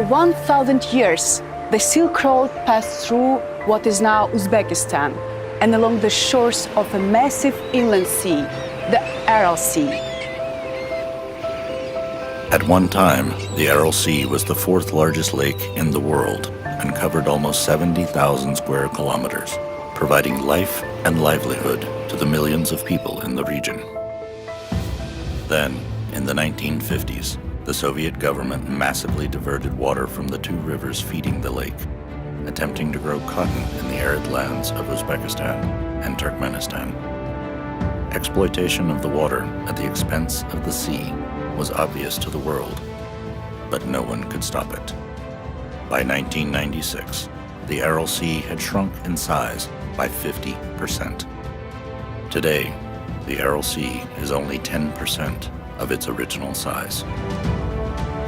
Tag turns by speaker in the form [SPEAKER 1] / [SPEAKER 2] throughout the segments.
[SPEAKER 1] 1,000 years, the Silk Road passed through what is now Uzbekistan and along the shores of a massive inland sea, the Aral Sea.
[SPEAKER 2] At one time, the Aral Sea was the fourth largest lake in the world and covered almost 70,000 square kilometers, providing life and livelihood to the millions of people in the region. Then, in the 1950s, the Soviet government massively diverted water from the two rivers feeding the lake, attempting to grow cotton in the arid lands of Uzbekistan and Turkmenistan. Exploitation of the water at the expense of the sea was obvious to the world, but no one could stop it. By 1996, the Aral Sea had shrunk in size by 50%. Today, the Aral Sea is only 10% of its original size.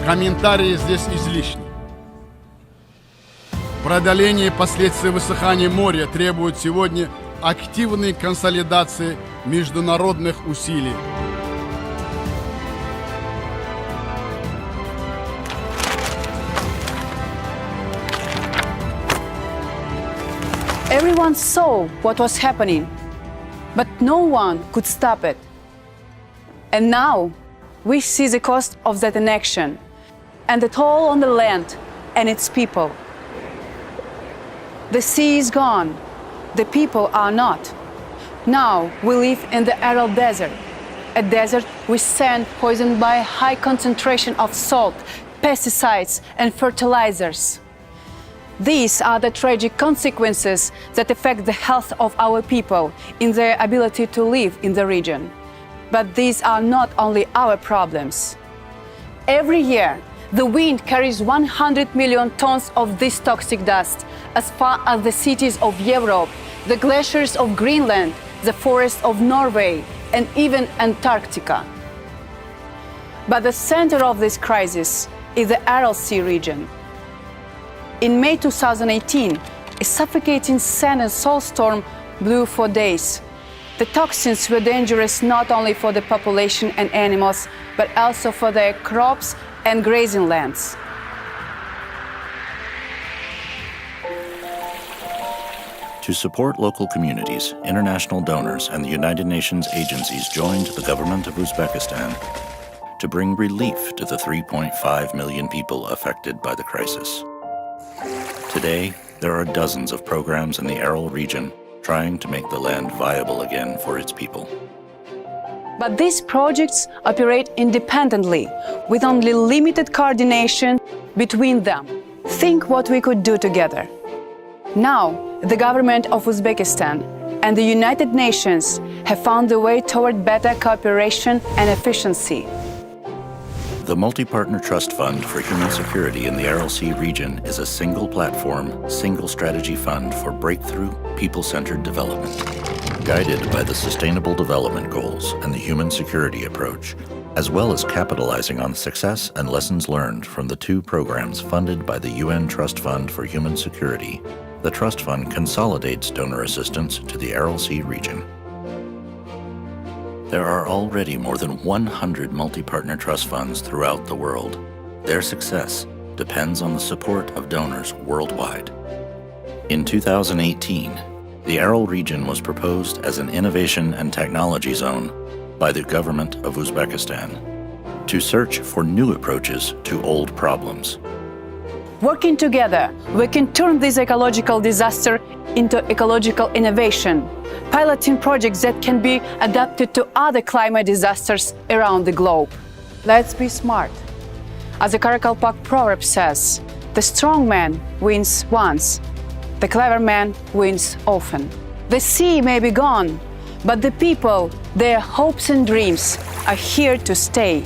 [SPEAKER 3] Комментарии здесь излишни. Преодоление последствий высыхания моря требует сегодня активной консолидации международных усилий.
[SPEAKER 1] Everyone saw what was happening, but no one could stop it. And now we see the cost of that inaction and the toll on the land and its people. The sea is gone, the people are not. Now we live in the Aral Desert, a desert with sand poisoned by a high concentration of salt, pesticides and fertilizers. These are the tragic consequences that affect the health of our people in their ability to live in the region. But these are not only our problems. Every year, the wind carries 100 million tons of this toxic dust as far as the cities of Europe, the glaciers of Greenland, the forests of Norway, and even Antarctica. But the center of this crisis is the Aral Sea region. In May 2018, a suffocating sand and salt storm blew for days. The toxins were dangerous not only for the population and animals, but also for their crops and grazing lands.
[SPEAKER 2] To support local communities, international donors and the United Nations agencies joined the government of Uzbekistan to bring relief to the 3.5 million people affected by the crisis. Today, there are dozens of programs in the Aral region trying to make the land viable again for its people.
[SPEAKER 1] But these projects operate independently, with only limited coordination between them. Think what we could do together. Now, the government of Uzbekistan and the United Nations have found a way toward better cooperation and efficiency.
[SPEAKER 2] The Multi-Partner Trust Fund for Human Security in the Aral Sea region is a single platform, single strategy fund for breakthrough, people-centered development. Guided by the Sustainable Development Goals and the Human Security Approach, as well as capitalizing on success and lessons learned from the two programs funded by the UN Trust Fund for Human Security, the Trust Fund consolidates donor assistance to the Aral Sea region. There are already more than 100 multi-partner trust funds throughout the world. Their success depends on the support of donors worldwide. In 2018, the Aral region was proposed as an innovation and technology zone by the government of Uzbekistan to search for new approaches to old problems.
[SPEAKER 1] Working together, we can turn this ecological disaster into ecological innovation, piloting projects that can be adapted to other climate disasters around the globe. Let's be smart. As the Karakalpak proverb says, the strong man wins once, the clever man wins often. The sea may be gone, but the people, their hopes and dreams are here to stay.